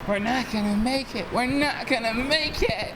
We're not gonna make it. We're not gonna make it.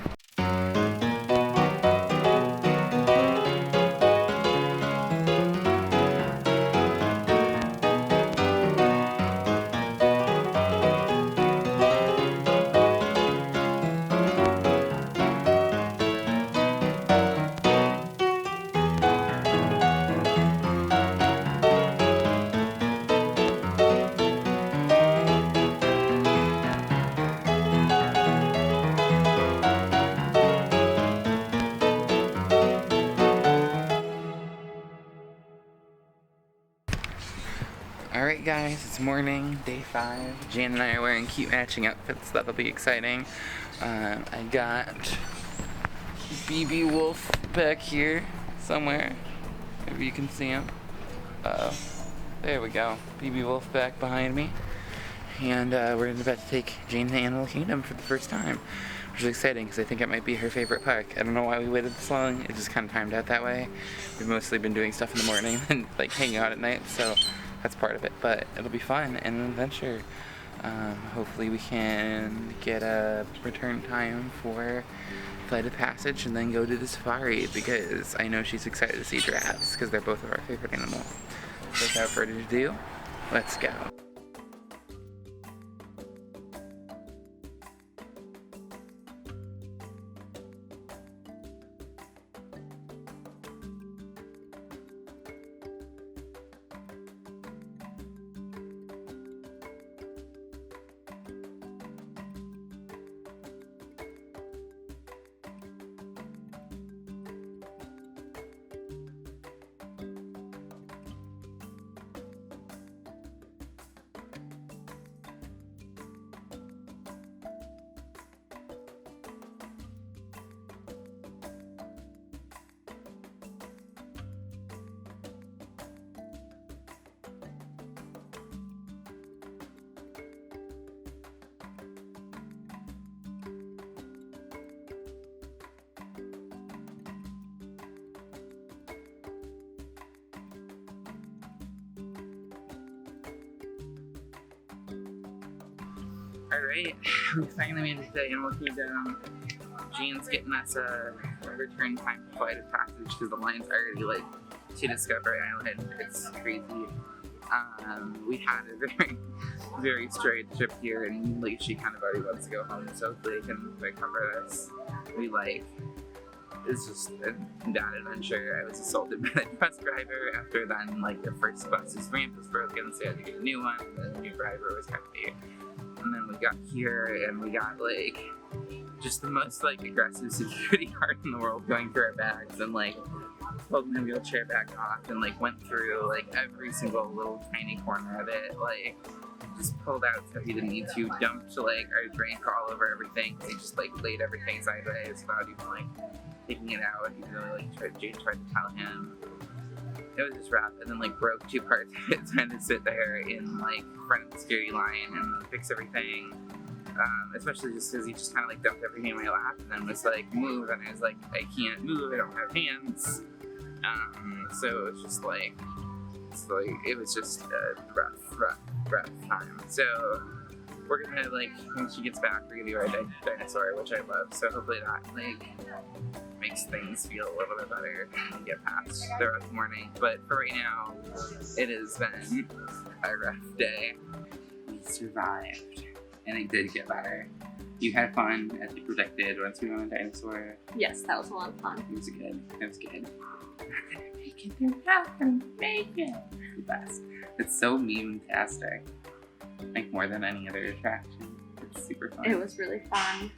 Alright guys, it's morning, day 5. Jan and I are wearing cute matching outfits, so that'll be exciting. I got BB Wolf back here somewhere. Maybe you can see him. There we go. BB Wolf back behind me. And we're about to take Jane to Animal Kingdom for the first time, which is exciting because I think it might be her favorite park. I don't know why we waited this long. It just kind of timed out that way. We've mostly been doing stuff in the morning and like hanging out at night, so that's part of it, but it'll be fun and an adventure. Hopefully we can get a return time for Flight of Passage and then go to the safari, because I know she's excited to see giraffes because they're both of our favorite animals. So without further ado, let's go. Alright, we finally made it to Animal Kingdom. Jane's getting us a return time for Flight of Passage because the line's already like to Discovery Island. It's crazy. We had a very, very straight trip here, and like she kind of already wants to go home, so hopefully they can recover this. It's just a bad adventure. I was assaulted by the bus driver. After then, like the first bus's ramp was broken, so I had to get a new one. The new driver was happy. And then we got here and we got like just the most like aggressive security guard in the world going through our bags and like pulled my wheelchair back off and like went through like every single little tiny corner of it, like just pulled out stuff he didn't need to, dumped like our drink all over everything. He just like laid everything sideways without even like taking it out, even though like Jane tried to tell him. It was just rough, and then like broke 2 parts of it, trying to sit there in like front of the security line and fix everything. Especially just because he just kind of like dumped everything in my lap and then was like, move, and I was like, I can't move, I don't have hands. So it was just like, it was just a rough time. So we're gonna like, when she gets back, we're gonna do our dinosaur, which I love. So hopefully that like makes things feel a little bit better and get past the rough morning. But for right now, it has been a rough day. We survived, and it did get better. You had fun, as you predicted, once we went on dinosaur. Yes, that was a lot of fun. It was good. We're not gonna make it. They're not gonna make it. The best. It's so meme-tastic. Like more than any other attraction. It's super fun. It was really fun.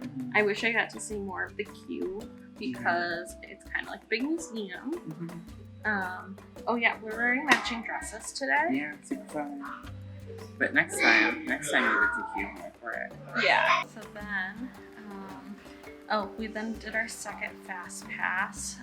Mm-hmm. I wish I got to see more of the queue because it's kind of like a big museum. Mm-hmm. Oh yeah, we're wearing matching dresses today. Yeah, it's super fun. But next time we get to queue more for it. Yeah. So then, we then did our second fast pass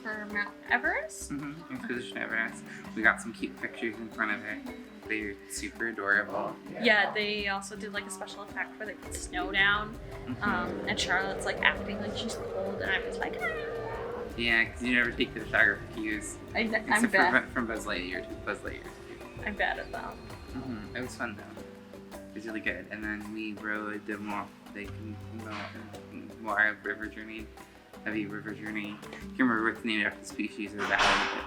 for Mount Everest. Mm-hmm. Expedition Everest. We got some cute pictures in front of it. They're super adorable. Yeah, they also did like a special effect where they put snow down. Mm-hmm. And Charlotte's like acting like she's cold, and I was like, ah. Yeah, because you never take the photography cues. I'm bad. From Buzz Lightyear to Buzz Lightyear. I'm bad at that. Mm-hmm. It was fun though. It was really good. And then we rode the Moira River Journey. Heavy River Journey. I can't remember what's named after the species or the valley.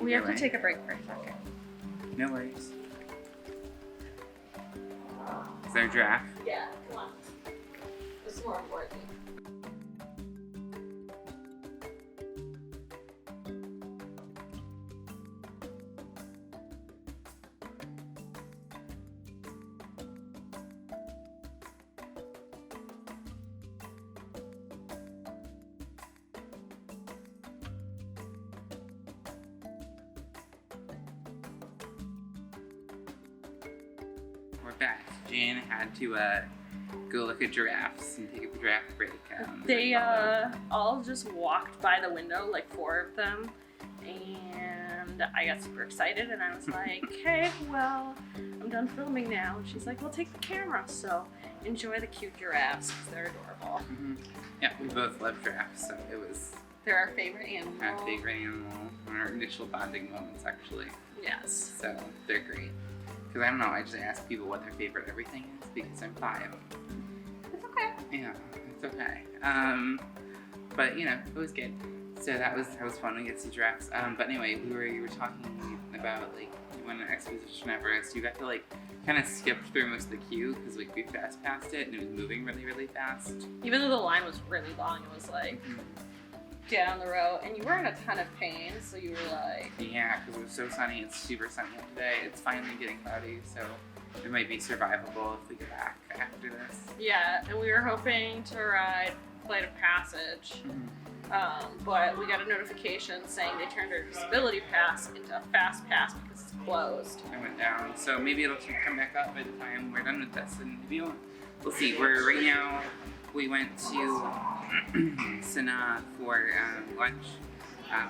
We have to take a break for a second. No worries. Is there a giraffe? Yeah, come on. This is more important. We're back. Jan had to go look at giraffes and take a giraffe break. They all just walked by the window, like 4 of them, and I got super excited and I was like, okay, well, I'm done filming now. And she's like, well, take the camera. So enjoy the cute giraffes because they're adorable. Mm-hmm. Yeah, we both love giraffes, so it was they're our favorite animal. our favorite animal. Our initial bonding moments, actually. Yes. So they're great. Because I don't know, I just ask people what their favorite everything is because I'm 5. It's okay. Yeah, it's okay. But you know, it was good. So that was fun. We get to see giraffes. But anyway, you were talking about like you went on an exposition Everest. You got to like kind of skip through most of the queue because like we fast passed it and it was moving really, really fast. Even though the line was really long, it was like down the road, and you were in a ton of pain, so you were like... Yeah, because it was so sunny. It's super sunny out today. It's finally getting cloudy, so it might be survivable if we get back after this. Yeah, and we were hoping to ride Flight of Passage, but we got a notification saying they turned our disability pass into a fast pass because it's closed. I went down, so maybe it'll come back up by the time we're done with this, and maybe we'll see. Right now, we went to Sanaa for lunch.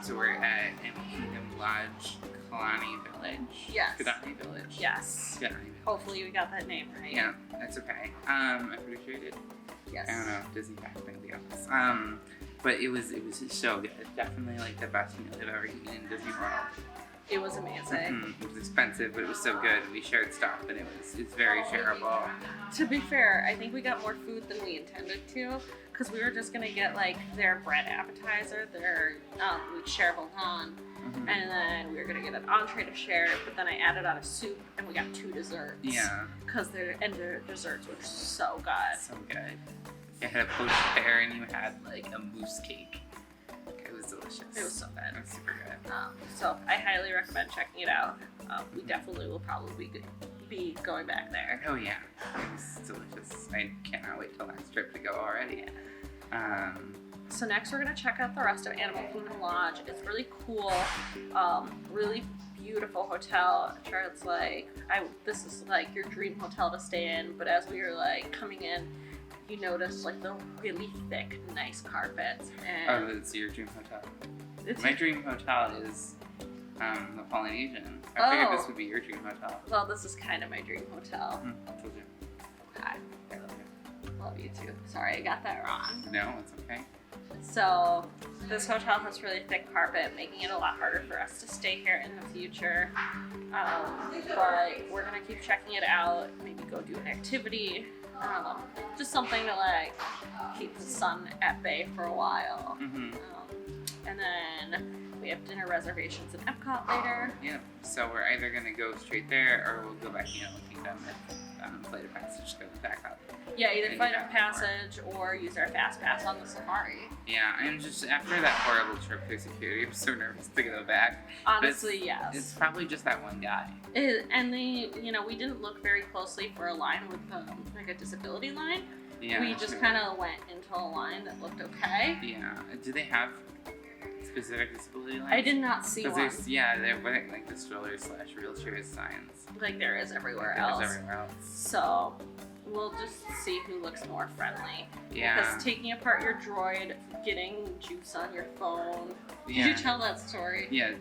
So we're at Kingdom Lodge, Kalani Village. Yes. Kadani Village. Yes. Kadani Village. Hopefully we got that name right. Yeah, that's okay. I'm pretty sure you did. Yes. I don't know if Disney backed the office. But it was so good. Definitely like the best meal I've ever eaten in Disney World. It was amazing. It was expensive, but it was so good. We shared stuff, and it's very shareable. To be fair, I think we got more food than we intended to, because we were just gonna get like their bread appetizer, we'd share bologna, and then we were gonna get an entree to share. But then I added on a soup, and we got 2 desserts. Yeah. Because their desserts were so good. So good. You had a poached pear, and you had like a mousse cake. It was delicious. It was so good. It was super good. So I highly recommend checking it out. We definitely will probably be going back there. Oh yeah, it was delicious. I cannot wait till next trip to go already. So next we're gonna check out the rest of Animal Kingdom Lodge. It's really cool, really beautiful hotel. Charlotte's like, this is like your dream hotel to stay in. But as we were like coming in, you notice like the really thick, nice carpets. And it's your dream hotel. My dream hotel is the Polynesian. I figured this would be your dream hotel. Well, this is kind of my dream hotel. Told you. Hi. I love you. Love you too. Sorry, I got that wrong. No, it's okay. So this hotel has really thick carpet, making it a lot harder for us to stay here in the future. But we're gonna keep checking it out. Maybe go do an activity. Just something to like keep the sun at bay for a while. And then we have dinner reservations in Epcot later. Yeah, so we're either going to go straight there or we'll go back to Animal Kingdom if Flight of Passage goes back up. Yeah, either Flight of Passage or use our Fast Pass on the safari. Yeah, I'm just, after that horrible trip through security, I'm so nervous to go back. Honestly, yes. It's probably just that one guy. And we didn't look very closely for a line with like a disability line. Yeah, we just kind of went into a line that looked okay. Yeah. Do they have specific disability lines? I did not see one. There weren't like the stroller/wheelchair signs. Like there is everywhere else. So we'll just see who looks more friendly. Yeah. Because taking apart your droid, getting juice on your phone. Yeah. Did you tell that story? Yeah,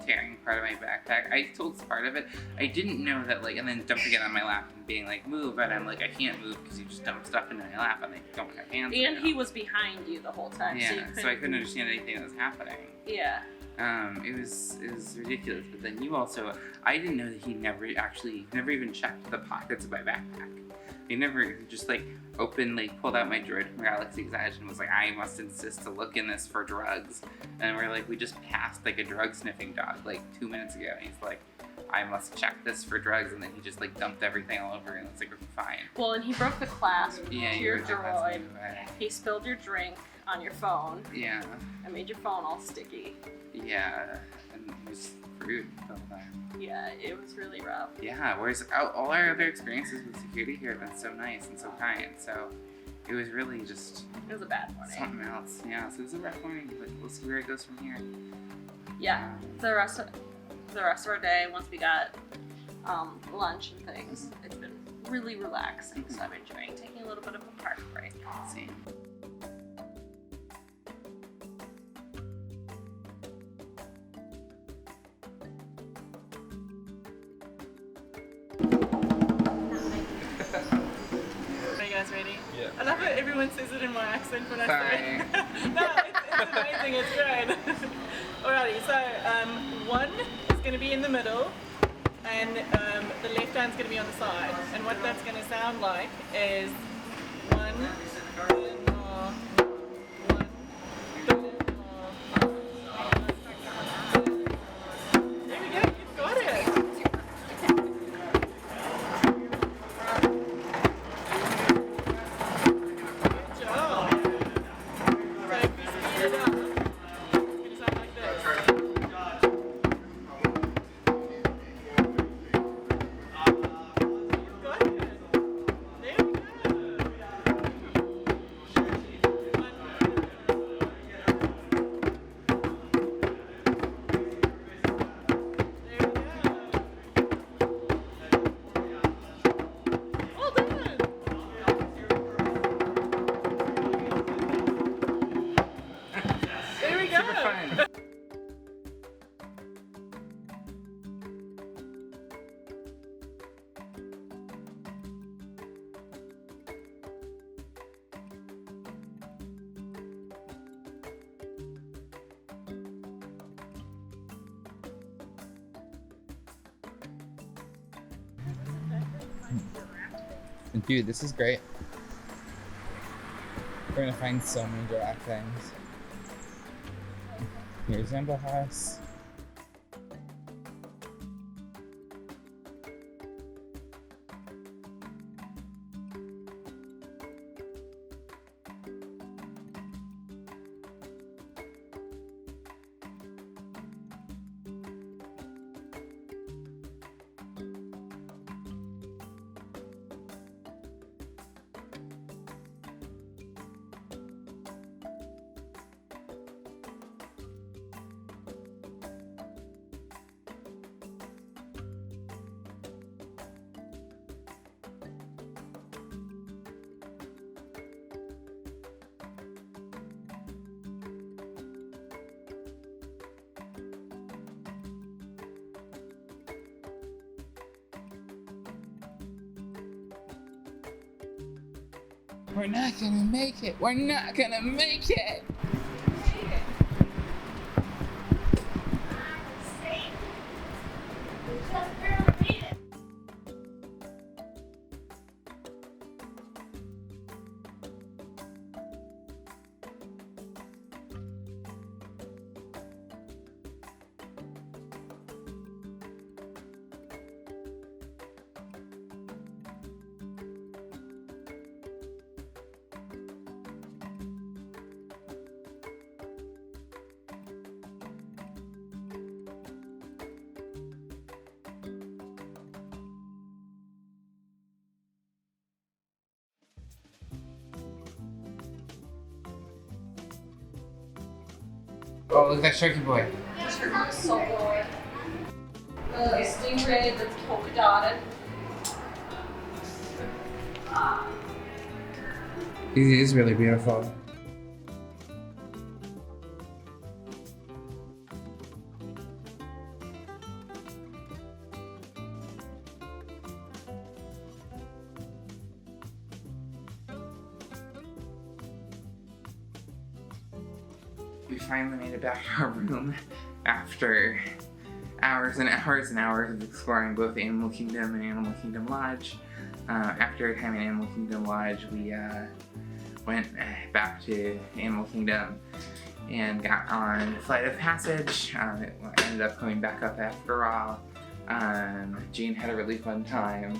tearing part of my backpack. I told part of it. I didn't know that, like, and then dumping it on my lap and being like, move, and I'm like, I can't move because you just dump stuff into my lap and I don't have hands. And he was behind you the whole time. Yeah, so I couldn't understand anything that was happening. Yeah. It was ridiculous. But then you also, I didn't know that he never even checked the pockets of my backpack. He never just like pulled out my droid from Galaxy's Edge and was like, I must insist to look in this for drugs. And we're like, we just passed like a drug sniffing dog like 2 minutes ago. And he's like, I must check this for drugs. And then he just like dumped everything all over and it's like, fine. Well, and he broke the clasp to your broke the droid. clasp. He spilled your drink on your phone. Yeah. And made your phone all sticky. Yeah. And it was rude the whole time. Yeah, it was really rough. Yeah, whereas all our other experiences with security here have been so nice and so kind. So it was really just... It was a bad morning. Something else. Yeah, so it was a rough morning, but we'll see where it goes from here. Yeah, the rest of our day, once we got lunch and things, it's been really relaxing. So I'm enjoying taking a little bit of a park break. Same. Ready? Yeah. I love it. Everyone says it in my accent when I Sorry. say it. No, it's amazing. It's great. Alrighty, so one is going to be in the middle, and the left hand's going to be on the side. And what that's going to sound like is one. There we go. You've got it. Dude, this is great. We're gonna find so many giraffe things. Here's Zimba House. We're not gonna make it. We're not gonna make it. Oh, look at that Sharky boy. So good. The stingray that's polka dotted. He is really beautiful. We finally made it back to our room after hours and hours and hours of exploring both Animal Kingdom and Animal Kingdom Lodge. After a time in Animal Kingdom Lodge, we went back to Animal Kingdom and got on Flight of Passage. It ended up coming back up after all. Jane had a really fun time.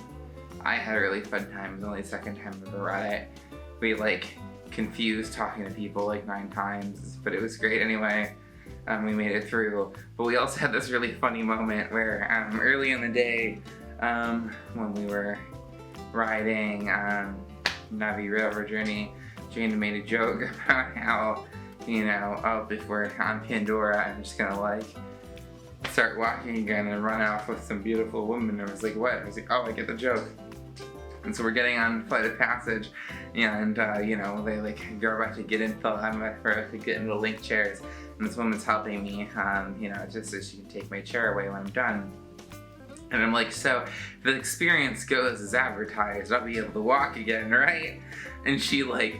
I had a really fun time. It was only the second time I've ever read it. We like confused talking to people like 9 times, but it was great anyway. We made it through. But we also had this really funny moment where early in the day, when we were riding Navi River Journey, Jane made a joke about how, you know, oh, if we're on Pandora, I'm just gonna like start walking again and run off with some beautiful woman. And I was like, what? I was like, oh, I get the joke. And so we're getting on Flight of Passage, and you know, they like are about to get into the line for us to get into the link chairs, and this woman's helping me, you know, just so she can take my chair away when I'm done. And I'm like, so if the experience goes as advertised, I'll be able to walk again, right? And she like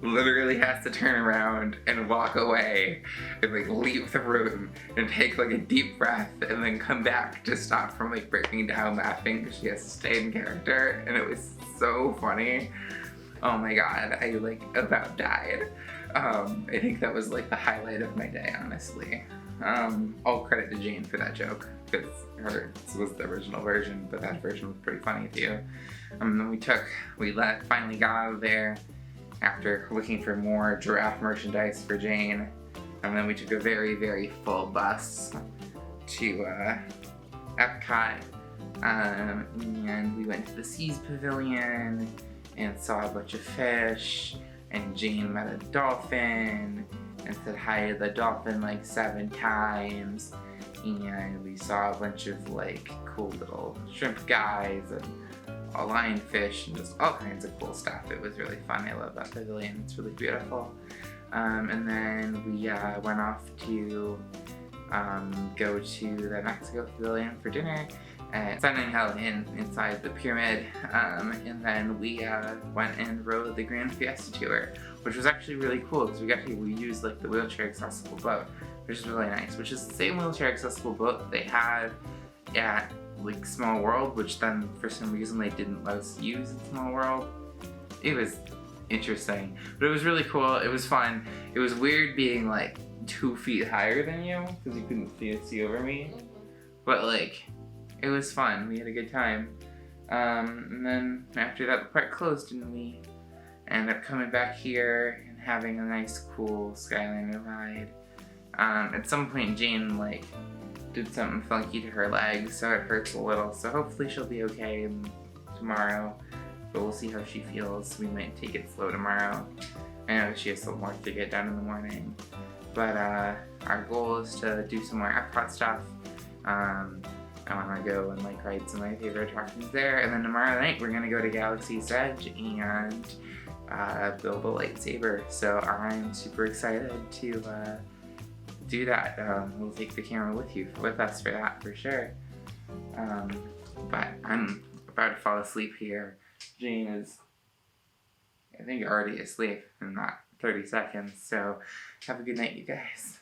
literally has to turn around and walk away and like leave the room and take like a deep breath and then come back to stop from like breaking down laughing because she has to stay in character. And it was so funny. Oh my god, I like about died. I think that was like the highlight of my day, honestly. All credit to Jane for that joke, because hers was the original version, but that version was pretty funny too. Then we finally got out of there after looking for more giraffe merchandise for Jane. And then we took a very, very full bus to Epcot. And we went to the Seas Pavilion and saw a bunch of fish. And Jane met a dolphin and said hi to the dolphin like 7 times. And we saw a bunch of like cool little shrimp guys and a lionfish and just all kinds of cool stuff. It was really fun. I love that pavilion. It's really beautiful. And then we went off to go to the Mexico Pavilion for dinner at Sun Hill Inn inside the pyramid. And then we went and rode the Grand Fiesta tour, which was actually really cool because we used like the wheelchair accessible boat, which is really nice, which is the same wheelchair accessible boat they had at like Small World, which then for some reason they didn't let us use in Small World. It was interesting, but it was really cool. It was fun. It was weird being like 2 feet higher than you because you couldn't see over me, but like it was fun. We had a good time. And then after that the park closed and we ended up coming back here and having a nice cool Skyliner ride. At some point Jane like did something funky to her leg, so it hurts a little, so hopefully she'll be okay tomorrow, but we'll see how she feels. We might take it slow tomorrow. I know she has some work to get done in the morning, but our goal is to do some more Epcot stuff. I want to go and like ride some of my favorite attractions there, and then tomorrow night we're gonna go to Galaxy's Edge and build a lightsaber, so I'm super excited to do that. We'll take the camera with us for that for sure. But I'm about to fall asleep here. Jane is, I think, already asleep in about 30 seconds. So have a good night, you guys.